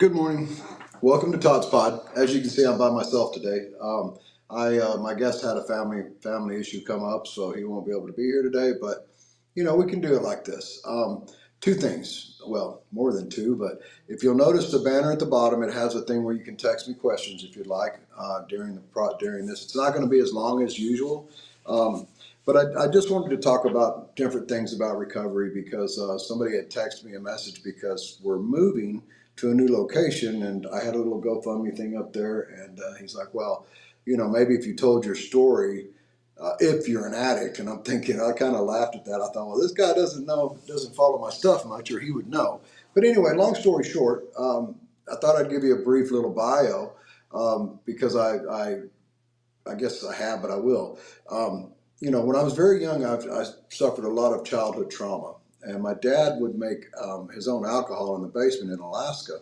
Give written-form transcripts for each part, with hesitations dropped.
Good morning. Welcome to Todd's Pod. As you can see, I'm by myself today. My guest had a family issue come up, so he won't be able to be here today. But we can do it like this. Two things. Well, more than two. But if you'll notice the banner at the bottom, it has a thing where you can text me questions if you'd like during this. It's not going to be as long as usual. Um, but I just wanted to talk about different things about recovery because somebody had texted me a message because we're moving to a new location, and I had a little GoFundMe thing up there, and he's like, well, maybe if you told your story, if you're an addict. And I'm thinking, I kind of laughed at that. I thought, well, this guy doesn't follow my stuff much, or he would know. But anyway, long story short, I thought I'd give you a brief little bio, because I guess I have, but I will. When I was very young, I suffered a lot of childhood trauma. And my dad would make his own alcohol in the basement in Alaska.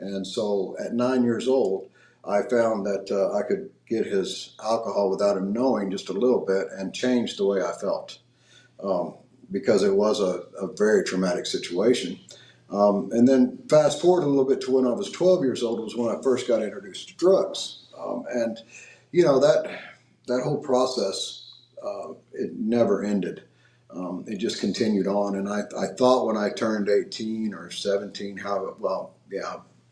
And so at 9 years old, I found that I could get his alcohol without him knowing just a little bit and change the way I felt, um, because it was a very traumatic situation. And then fast forward a little bit to when I was 12 years old was when I first got introduced to drugs. And that whole process, it never ended. It just continued on. And I thought when I turned 18 or 17,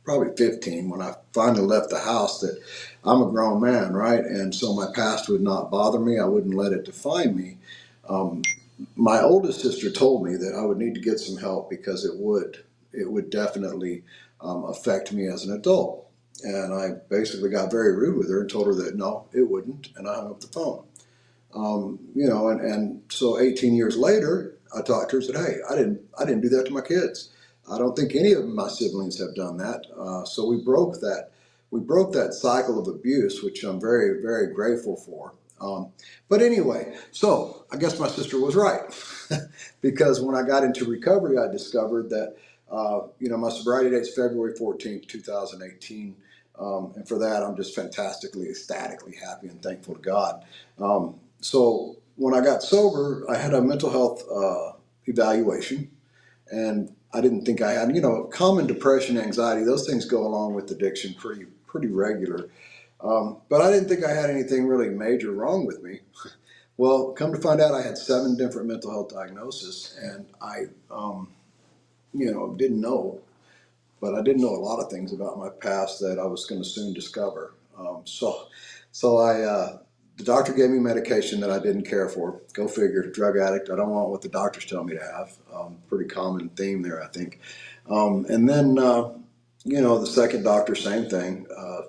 probably 15, when I finally left the house, that I'm a grown man, right? And so my past would not bother me. I wouldn't let it define me. Um, my oldest sister told me that I would need to get some help because it would definitely affect me as an adult. And I basically got very rude with her and told her that no, it wouldn't, and I hung up the phone. And so 18 years later, I talked to her and said, "Hey, I didn't do that to my kids. I don't think any of my siblings have done that." So we broke that cycle of abuse, which I'm very, very grateful for. But anyway, so I guess my sister was right, because when I got into recovery, I discovered that my sobriety date's February 14th, 2018. And for that, I'm just fantastically, ecstatically happy and thankful to God. So when I got sober, I had a mental health evaluation, and I didn't think I had, common depression, anxiety. Those things go along with addiction pretty regular. But I didn't think I had anything really major wrong with me. Well, come to find out, I had 7 different mental health diagnoses, and I, didn't know, but I didn't know a lot of things about my past that I was going to soon discover. So the doctor gave me medication that I didn't care for. Go figure, drug addict. I don't want what the doctors tell me to have. Pretty common theme there, I think. And then, the second doctor, same thing.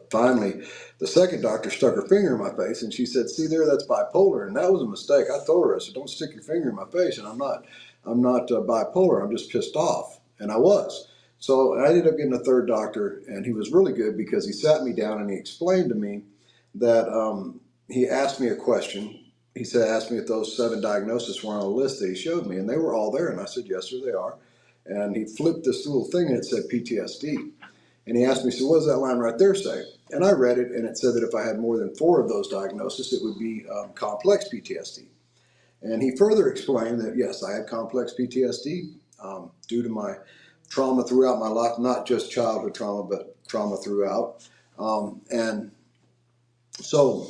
Finally, the second doctor stuck her finger in my face and she said, "See there, that's bipolar." And that was a mistake. I told her, I said, "Don't stick your finger in my face." And I'm not bipolar. I'm just pissed off. And I was. So I ended up getting a third doctor, and he was really good because he sat me down and he explained to me that he asked me a question. He asked me if those 7 diagnoses were on a list that he showed me, and they were all there. And I said, "Yes, sir, they are." And he flipped this little thing and it said PTSD. And he asked me, "So what does that line right there say?" And I read it, and it said that if I had more than 4 of those diagnoses, it would be complex PTSD. And he further explained that, yes, I had complex PTSD due to my trauma throughout my life, not just childhood trauma, but trauma throughout. And so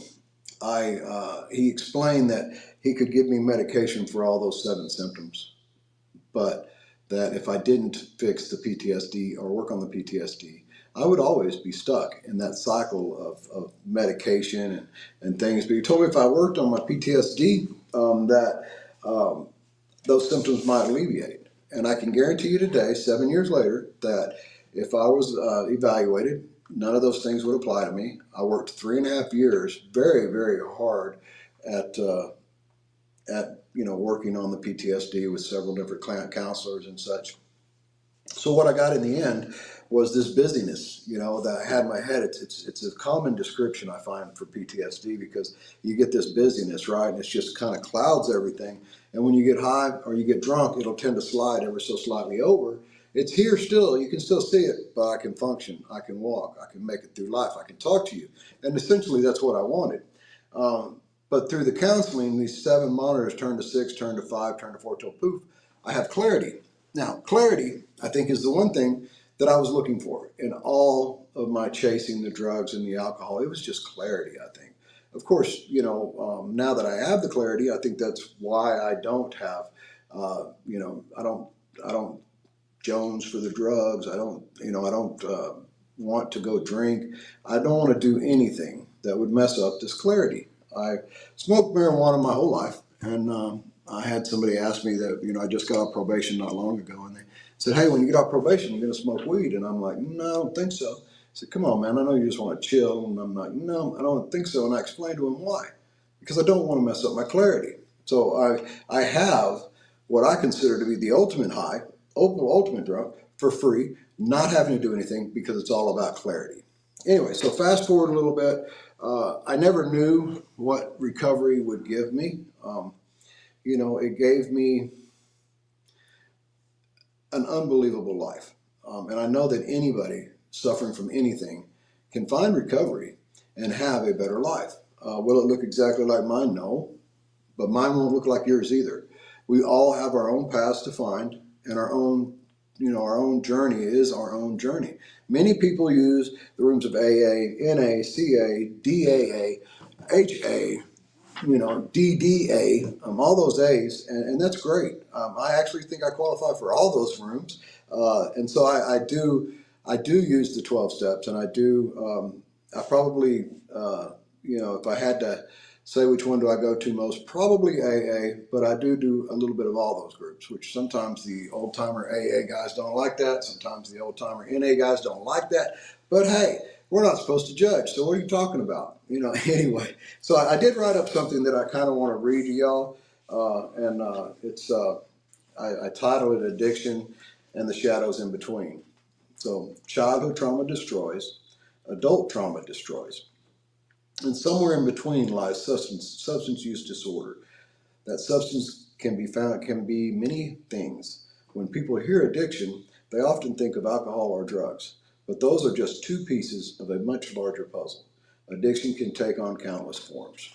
he explained that he could give me medication for all those 7 symptoms, but that if I didn't fix the PTSD or work on the PTSD, I would always be stuck in that cycle of medication and things. But he told me if I worked on my PTSD, that those symptoms might alleviate. And I can guarantee you today, 7 years later, that if I was evaluated, none of those things would apply to me. I worked 3.5 years very, very hard at working on the PTSD with several different client counselors and such. So what I got in the end was this busyness, that I had in my head. It's a common description I find for PTSD, because you get this busyness, right? And it's just kind of clouds everything. And when you get high or you get drunk, it'll tend to slide ever so slightly over. It's here still. You can still see it, but I can function. I can walk. I can make it through life. I can talk to you. And essentially that's what I wanted. But through the counseling, these 7 monitors turned to 6, turned to 5, turned to 4, till poof, I have clarity. Now, clarity, I think, is the one thing that I was looking for in all of my chasing the drugs and the alcohol. It was just clarity, I think. Of course, now that I have the clarity, I think that's why I don't have, I don't Jones for the drugs. I don't want to go drink. I don't want to do anything that would mess up this clarity. I smoked marijuana my whole life, and I had somebody ask me that, I just got off probation not long ago, and they said, "Hey, when you get off probation, you're going to smoke weed?" And I'm like, "No, I don't think so." I said, "Come on, man, I know you just want to chill." And I'm like, "No, I don't think so." And I explained to him why. Because I don't want to mess up my clarity. So I have what I consider to be the ultimate high, ultimate drug for free, not having to do anything because it's all about clarity. Anyway, so fast forward a little bit. I never knew what recovery would give me. It gave me an unbelievable life. And I know that anybody suffering from anything can find recovery and have a better life. Will it look exactly like mine? No, but mine won't look like yours either. We all have our own paths to find, and our own journey is our own journey. Many people use the rooms of AA, NA, CA, DAA, HA, DDA, all those A's, and that's great. I actually think I qualify for all those rooms, and so I do use the 12 steps, and I do. I probably, if I had to say which one do I go to most, probably AA, but I do a little bit of all those groups, which sometimes the old timer AA guys don't like that. Sometimes the old timer NA guys don't like that. But hey, we're not supposed to judge. So what are you talking about? Anyway. So I did write up something that I kind of want to read to y'all. I titled it Addiction and the Shadows in Between. So childhood trauma destroys, adult trauma destroys. And somewhere in between lies substance use disorder. That substance can be many things. When people hear addiction, they often think of alcohol or drugs, but those are just two pieces of a much larger puzzle. Addiction can take on countless forms.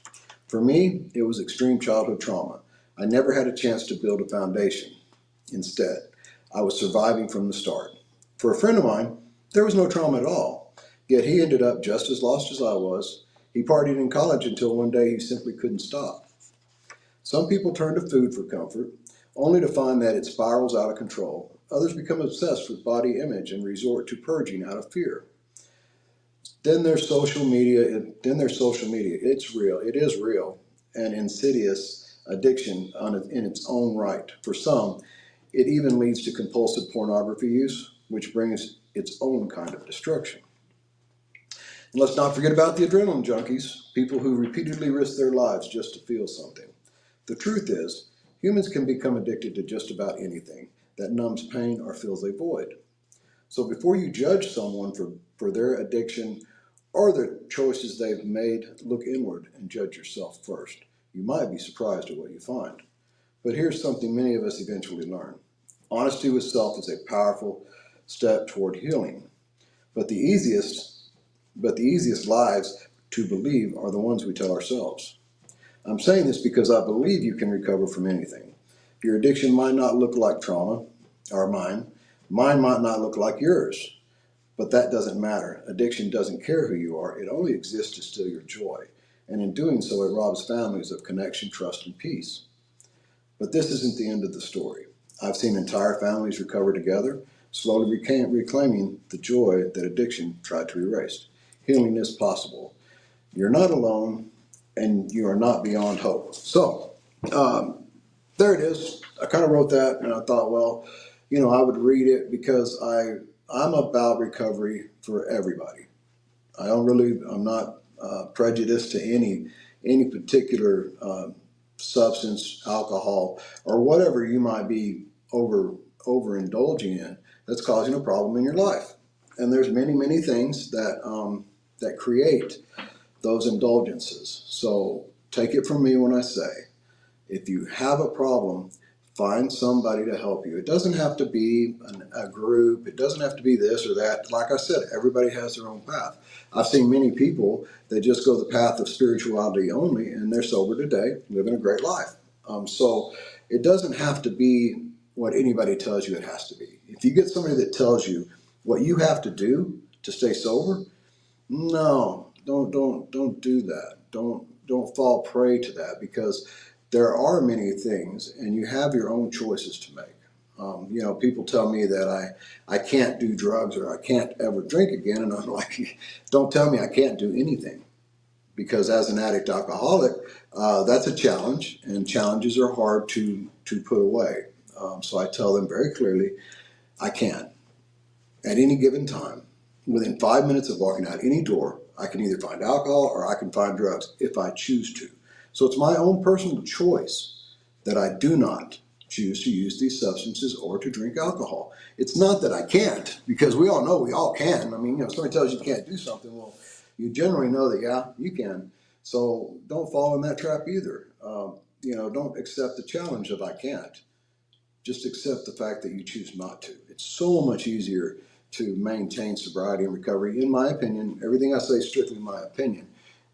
For me, it was extreme childhood trauma. I never had a chance to build a foundation. Instead, I was surviving from the start. For a friend of mine, there was no trauma at all, yet he ended up just as lost as I was. He partied in college until one day he simply couldn't stop. Some people turn to food for comfort, only to find that it spirals out of control. Others become obsessed with body image and resort to purging out of fear. Then there's social media. It's real. It is real and insidious addiction in its own right. For some, it even leads to compulsive pornography use, which brings its own kind of destruction. And let's not forget about the adrenaline junkies, people who repeatedly risk their lives just to feel something. The truth is, humans can become addicted to just about anything that numbs pain or fills a void. So before you judge someone for their addiction or the choices they've made, look inward and judge yourself first. You might be surprised at what you find. But here's something many of us eventually learn. Honesty with self is a powerful step toward healing. But the easiest lies to believe are the ones we tell ourselves. I'm saying this because I believe you can recover from anything. Your addiction might not look like trauma, or mine. Mine might not look like yours. But that doesn't matter. Addiction doesn't care who you are. It only exists to steal your joy. And in doing so, it robs families of connection, trust, and peace. But this isn't the end of the story. I've seen entire families recover together, slowly reclaiming the joy that addiction tried to erase. Healing is possible. You're not alone, and you are not beyond hope. So, there it is. I kind of wrote that, and I thought, well, I would read it because I'm about recovery for everybody. I'm not prejudiced to any particular substance, alcohol, or whatever you might be overindulging in that's causing a problem in your life. And there's many things that create those indulgences. So take it from me when I say, if you have a problem, find somebody to help you. It doesn't have to be a group. It doesn't have to be this or that. Like I said, everybody has their own path. I've seen many people that just go the path of spirituality only, and they're sober today, living a great life. So it doesn't have to be what anybody tells you it has to be. If you get somebody that tells you what you have to do to stay sober, no, don't do that. Don't fall prey to that, because there are many things, and you have your own choices to make. People tell me that I can't do drugs or I can't ever drink again, and I'm like, don't tell me I can't do anything, because as an addict alcoholic, that's a challenge, and challenges are hard to put away. So I tell them very clearly, I can. At any given time, within 5 minutes of walking out any door, I can either find alcohol or I can find drugs if I choose to. So it's my own personal choice that I do not choose to use these substances or to drink alcohol. It's not that I can't, because we all know we all can. I mean, somebody tells you can't do something, well, you generally know that, yeah, you can. So don't fall in that trap either. Don't accept the challenge of I can't. Just accept the fact that you choose not to. It's so much easier to maintain sobriety and recovery, in my opinion. Everything I say is strictly my opinion,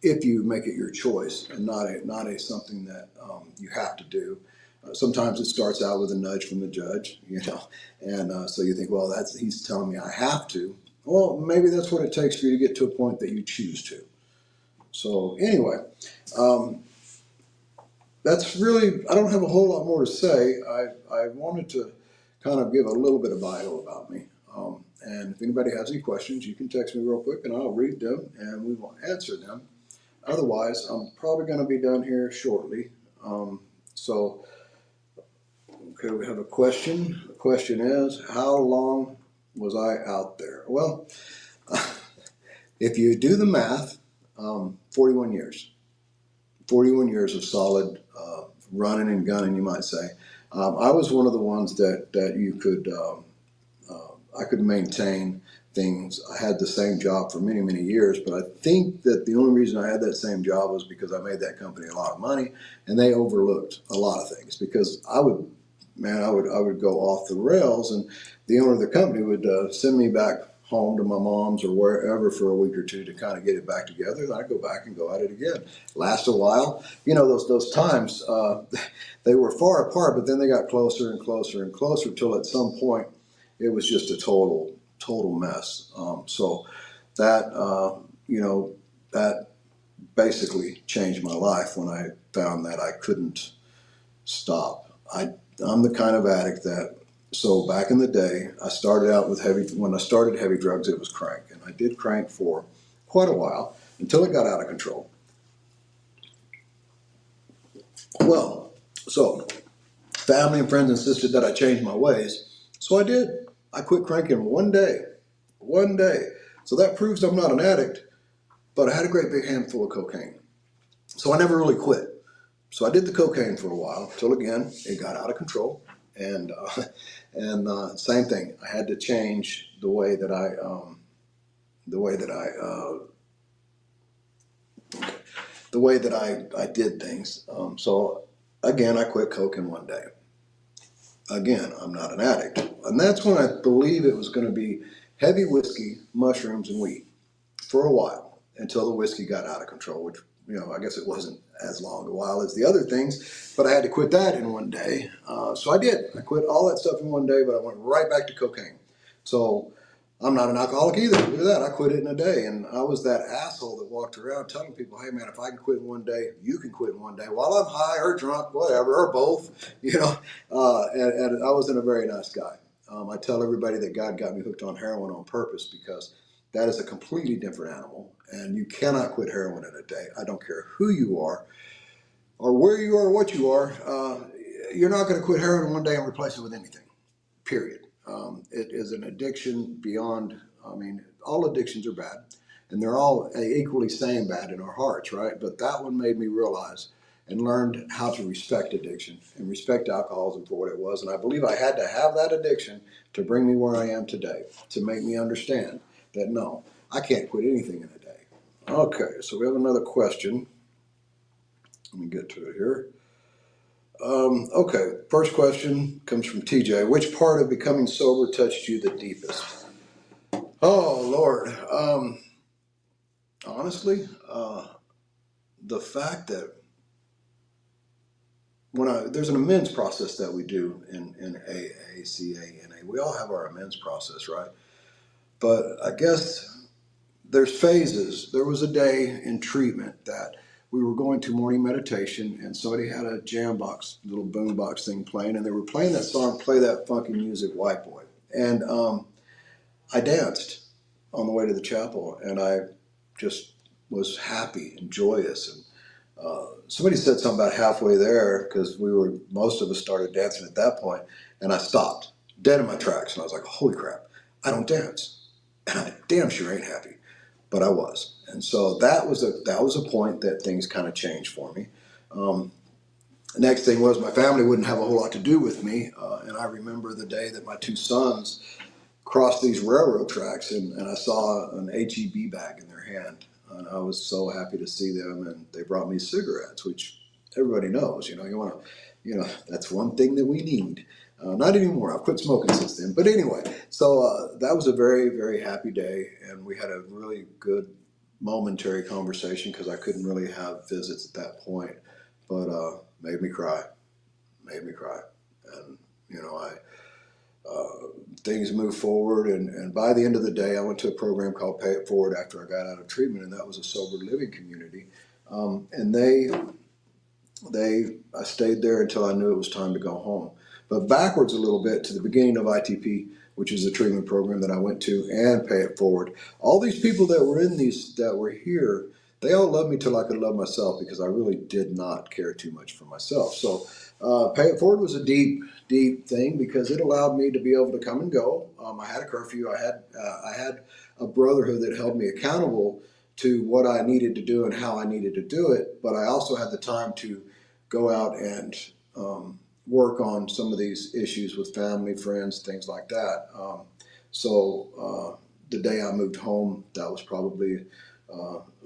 if you make it your choice and not a something that you have to do. Sometimes it starts out with a nudge from the judge, and so you think, well, he's telling me I have to. Well, maybe that's what it takes for you to get to a point that you choose to. So anyway, um, that's really, I don't have a whole lot more to say. I wanted to kind of give a little bit of bio about me. And if anybody has any questions, you can text me real quick and I'll read them and we will answer them. Otherwise, I'm probably going to be done here shortly. So, okay, we have a question. The question is, how long was I out there? Well, if you do the math, 41 years. 41 years of solid running and gunning, you might say. I was one of the ones that you could, I could maintain things. I had the same job for many, many years, but I think that the only reason I had that same job was because I made that company a lot of money, and they overlooked a lot of things, because I would go off the rails, and the owner of the company would send me back home to my mom's or wherever for a week or two to kind of get it back together. Then I'd go back and go at it again. Last a while. Those times, they were far apart, but then they got closer and closer and closer till at some point it was just a total mess. So that, that basically changed my life when I found that I couldn't stop. I'm the kind of addict that, so back in the day, when I started heavy drugs, it was crank. And I did crank for quite a while until it got out of control. Well, so family and friends insisted that I change my ways. So I did. I quit cranking one day. One day. So that proves I'm not an addict, but I had a great big handful of cocaine. So I never really quit. So I did the cocaine for a while till again it got out of control, and same thing. I had to change the way that I did things. So again, I quit coke in one day. Again, I'm not an addict, and that's when I believe it was going to be heavy whiskey, mushrooms, and weed for a while until the whiskey got out of control, which, I guess it wasn't as long a while as the other things, but I had to quit that in one day. So I did. I quit all that stuff in one day, but I went right back to cocaine. So I'm not an alcoholic either. Look at that. I quit it in a day. And I was that asshole that walked around telling people, hey, man, if I can quit in one day, you can quit in one day while I'm high or drunk, whatever, or both, and I wasn't a very nice guy. I tell everybody that God got me hooked on heroin on purpose, because that is a completely different animal, and you cannot quit heroin in a day. I don't care who you are or where you are or what you are. You're not going to quit heroin in one day and replace it with anything, period. It is an addiction beyond, all addictions are bad, and they're all equally same bad in our hearts, right? But that one made me realize and learned how to respect addiction and respect alcoholism for what it was. And I believe I had to have that addiction to bring me where I am today, to make me understand that no, I can't quit anything in a day. Okay, so we have another question. Let me get to it here. Okay, first question comes from TJ. Which part of becoming sober touched you the deepest? Oh, Lord. Honestly, the fact that there's an amends process that we do in AA, CA, NA. We all have our amends process, right? But I guess there's phases. There was a day in treatment that we were going to morning meditation, and somebody had a jam box, little boom box thing playing, and they were playing that song, "Play That Funky Music, White Boy." And I danced on the way to the chapel, and I just was happy and joyous. And somebody said something about halfway there, because most of us started dancing at that point, and I stopped dead in my tracks, and I was like, "Holy crap, I don't dance, and I damn sure ain't happy." But I was, and so that was a point that things kind of changed for me. Um, the next thing was my family wouldn't have a whole lot to do with me, and I remember the day that my two sons crossed these railroad tracks, and I saw an HEB bag in their hand, and I was so happy to see them, and they brought me cigarettes, which everybody knows, you want to, that's one thing that we need. Not anymore. I've quit smoking since then. But anyway, so that was a very, very happy day, and we had a really good momentary conversation because I couldn't really have visits at that point, but made me cry, made me cry, and I things moved forward, and by the end of the day, I went to a program called Pay It Forward after I got out of treatment, and that was a sober living community, and I stayed there until I knew it was time to go home. But backwards a little bit to the beginning of ITP, which is the treatment program that I went to, and Pay It Forward. All these people that were here, they all loved me till I could love myself because I really did not care too much for myself. So Pay It Forward was a deep, deep thing because it allowed me to be able to come and go. I had a curfew. I had a brotherhood that held me accountable to what I needed to do and how I needed to do it. But I also had the time to go out and work on some of these issues with family, friends, things like that. So the day I moved home, that was probably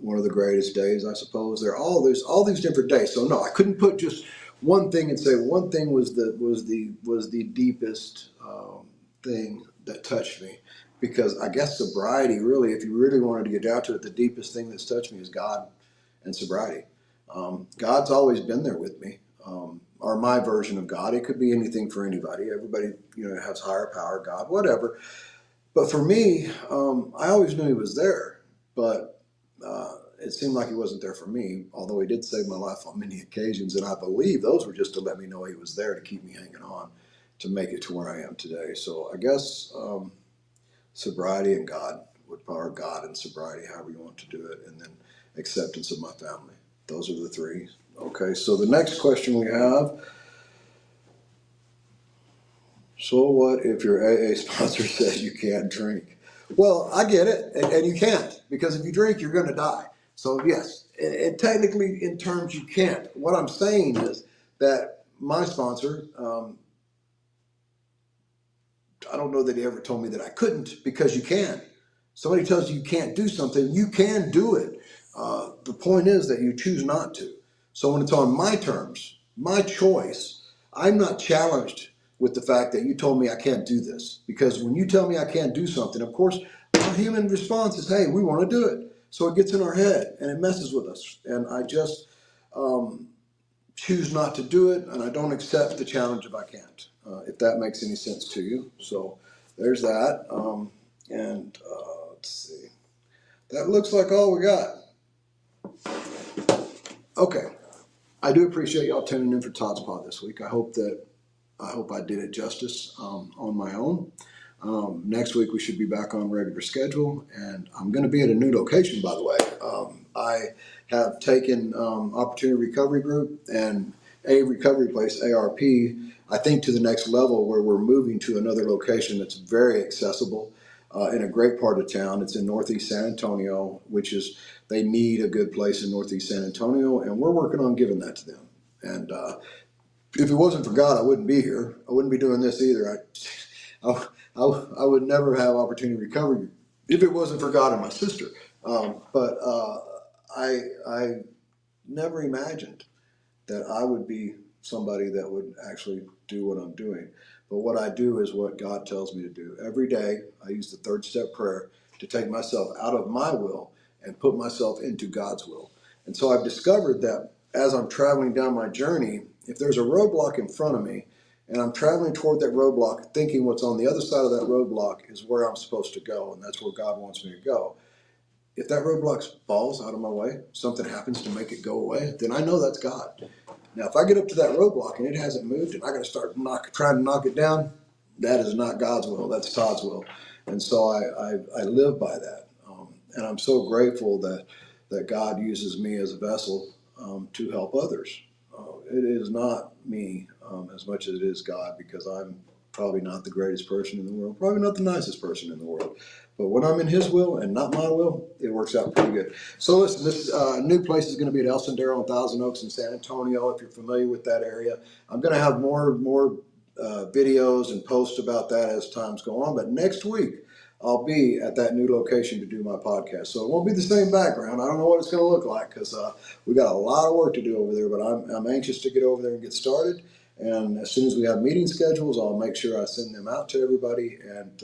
one of the greatest days, I suppose. There's all these different days. So no, I couldn't put just one thing and say one thing was the deepest thing that touched me. Because I guess sobriety, really, if you really wanted to get down to it, the deepest thing that's touched me is God and sobriety. God's always been there with me, or my version of God. It could be anything for anybody. Everybody, has higher power, God, whatever. But for me, I always knew He was there, but it seemed like He wasn't there for me. Although He did save my life on many occasions, and I believe those were just to let me know He was there to keep me hanging on, to make it to where I am today. So I guess sobriety and God would power God and sobriety, however you want to do it, and then acceptance of my family. Those are the three. Okay, so the next question we have, so what if your AA sponsor says you can't drink? Well, I get it, and you can't, because if you drink, you're going to die. So yes, and technically in terms you can't. What I'm saying is that my sponsor, I don't know that he ever told me that I couldn't, because you can. Somebody tells you you can't do something, you can do it. The point is that you choose not to. So when it's on my terms, my choice, I'm not challenged with the fact that you told me I can't do this. Because when you tell me I can't do something, of course, our human response is, hey, we want to do it. So it gets in our head and it messes with us. And I just choose not to do it, and I don't accept the challenge if I can't, if that makes any sense to you. So there's that. And let's see. That looks like all we got. Okay. I do appreciate y'all tuning in for Todd's Pod this week. I hope I did it justice on my own. Next week we should be back on regular schedule, and I'm going to be at a new location, by the way. I have taken Opportunity Recovery Group and a recovery place, ARP, I think to the next level, where we're moving to another location that's very accessible in a great part of town. It's in Northeast San Antonio, which is, they need a good place in Northeast San Antonio, and we're working on giving that to them. And if it wasn't for God, I wouldn't be here. I wouldn't be doing this either. I would never have Opportunity Recovery if it wasn't for God and my sister. But I never imagined that I would be somebody that would actually do what I'm doing. But what I do is what God tells me to do. Every day, I use the third step prayer to take myself out of my will and put myself into God's will. And so I've discovered that as I'm traveling down my journey, if there's a roadblock in front of me, and I'm traveling toward that roadblock, thinking what's on the other side of that roadblock is where I'm supposed to go, and that's where God wants me to go. If that roadblock falls out of my way, something happens to make it go away, then I know that's God. Now, if I get up to that roadblock and it hasn't moved, and I got to start trying to knock it down, that is not God's will. That's Todd's will, and so I live by that. And I'm so grateful that God uses me as a vessel to help others. It is not me as much as it is God, because I'm probably not the greatest person in the world, probably not the nicest person in the world. But when I'm in His will and not my will, it works out pretty good. So listen, this new place is going to be at El Sendero and Thousand Oaks in San Antonio. If you're familiar with that area, I'm going to have more videos and posts about that as times go on. But next week, I'll be at that new location to do my podcast. So it won't be the same background. I don't know what it's going to look like, because we got a lot of work to do over there. But I'm anxious to get over there and get started. And as soon as we have meeting schedules, I'll make sure I send them out to everybody. And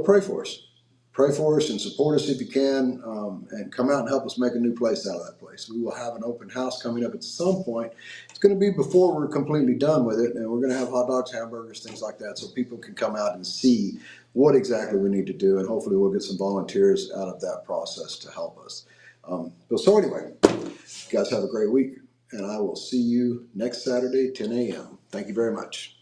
pray for us. Pray for us and support us if you can, and come out and help us make a new place out of that place. We will have an open house coming up at some point. It's going to be before we're completely done with it, and we're going to have hot dogs, hamburgers, things like that, so people can come out and see what exactly we need to do, and hopefully we'll get some volunteers out of that process to help us. So anyway, you guys have a great week, and I will see you next Saturday, 10 a.m. Thank you very much.